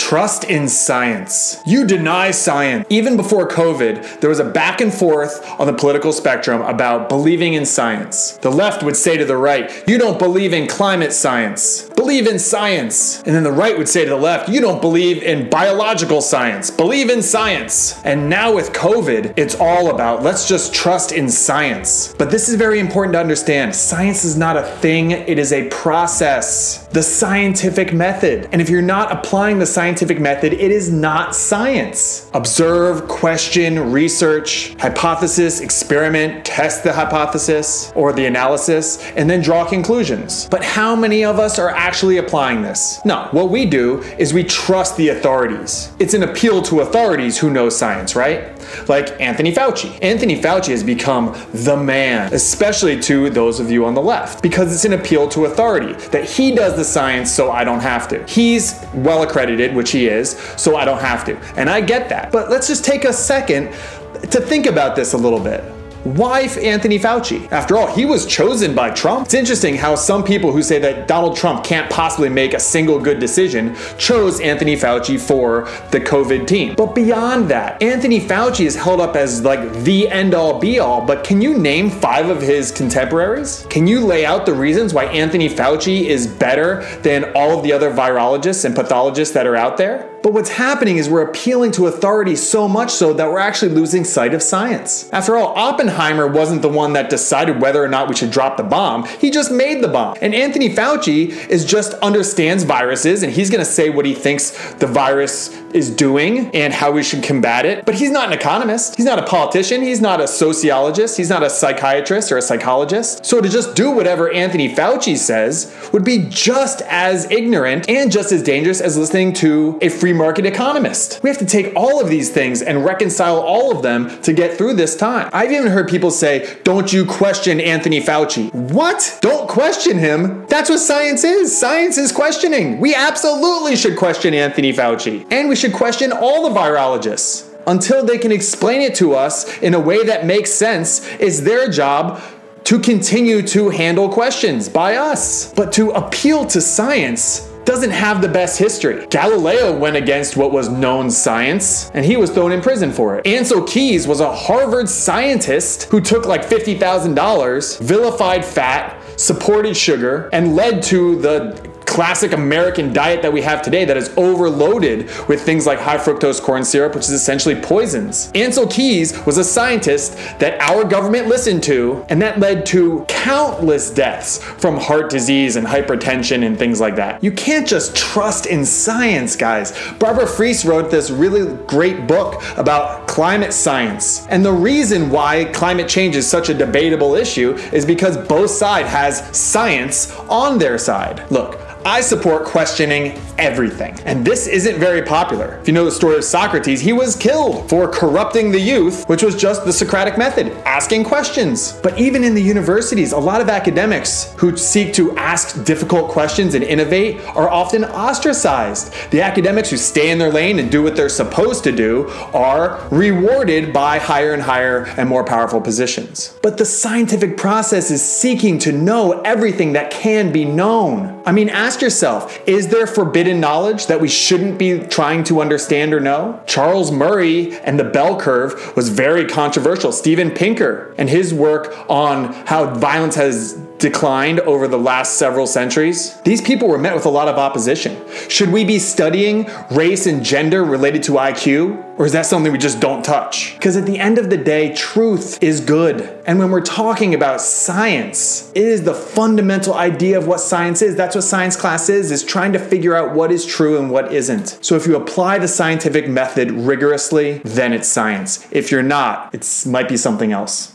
Trust in science. You deny science. Even before COVID, there was a back and forth on the political spectrum about believing in science. The left would say to the right, you don't believe in climate science. Believe in science. And then the right would say to the left, you don't believe in biological science. Believe in science. And now with COVID, it's all about let's just trust in science. But this is very important to understand. Science is not a thing, it is a process. The scientific method. And if you're not applying the scientific method, it is not science. Observe, question, research, hypothesis, experiment, test the hypothesis or the analysis, and then draw conclusions. But how many of us are actually applying this? No, what we do is we trust the authorities. It's an appeal to authorities who know science, right? Like Anthony Fauci. Anthony Fauci has become the man, especially to those of you on the left, because it's an appeal to authority, that he does the science so I don't have to. He's well accredited, which he is, so I don't have to. And I get that. But let's just take a second to think about this a little bit. Why Anthony Fauci? After all, he was chosen by Trump. It's interesting how some people who say that Donald Trump can't possibly make a single good decision chose Anthony Fauci for the COVID team. But beyond that, Anthony Fauci is held up as like the end-all be-all, but can you name 5 of his contemporaries? Can you lay out the reasons why Anthony Fauci is better than all of the other virologists and pathologists that are out there? But what's happening is we're appealing to authority so much so that we're actually losing sight of science. After all, Oppenheimer wasn't the one that decided whether or not we should drop the bomb. He just made the bomb. And Anthony Fauci just understands viruses, and he's gonna say what he thinks the virus is doing and how we should combat it. But he's not an economist. He's not a politician. He's not a sociologist. He's not a psychiatrist or a psychologist. So to just do whatever Anthony Fauci says would be just as ignorant and just as dangerous as listening to a free market economist. We have to take all of these things and reconcile all of them to get through this time. I've even heard people say, don't you question Anthony Fauci. What? Don't question him? That's what science is. Science is questioning. We absolutely should question Anthony Fauci. And we should question all the virologists. Until they can explain it to us in a way that makes sense, it's their job to continue to handle questions by us. But to appeal to science doesn't have the best history. Galileo went against what was known science, and he was thrown in prison for it. Ancel Keys was a Harvard scientist who took like $50,000, vilified fat, supported sugar, and led to the classic American diet that we have today that is overloaded with things like high fructose corn syrup, which is essentially poisons. Ancel Keys was a scientist that our government listened to, and that led to countless deaths from heart disease and hypertension and things like that. You can't just trust in science, guys. Barbara Fries wrote this really great book about climate science. And the reason why climate change is such a debatable issue is because both sides has science on their side. Look, I support questioning everything. And this isn't very popular. If you know the story of Socrates, he was killed for corrupting the youth, which was just the Socratic method, asking questions. But even in the universities, a lot of academics who seek to ask difficult questions and innovate are often ostracized. The academics who stay in their lane and do what they're supposed to do are rewarded by higher and higher and more powerful positions. But the scientific process is seeking to know everything that can be known. I mean, ask yourself, is there forbidden knowledge that we shouldn't be trying to understand or know? Charles Murray and the bell curve was very controversial. Steven Pinker and his work on how violence has declined over the last several centuries. These people were met with a lot of opposition. Should we be studying race and gender related to IQ? Or is that something we just don't touch? Because at the end of the day, truth is good. And when we're talking about science, it is the fundamental idea of what science is. That's what science class is trying to figure out what is true and what isn't. So if you apply the scientific method rigorously, then it's science. If you're not, it might be something else.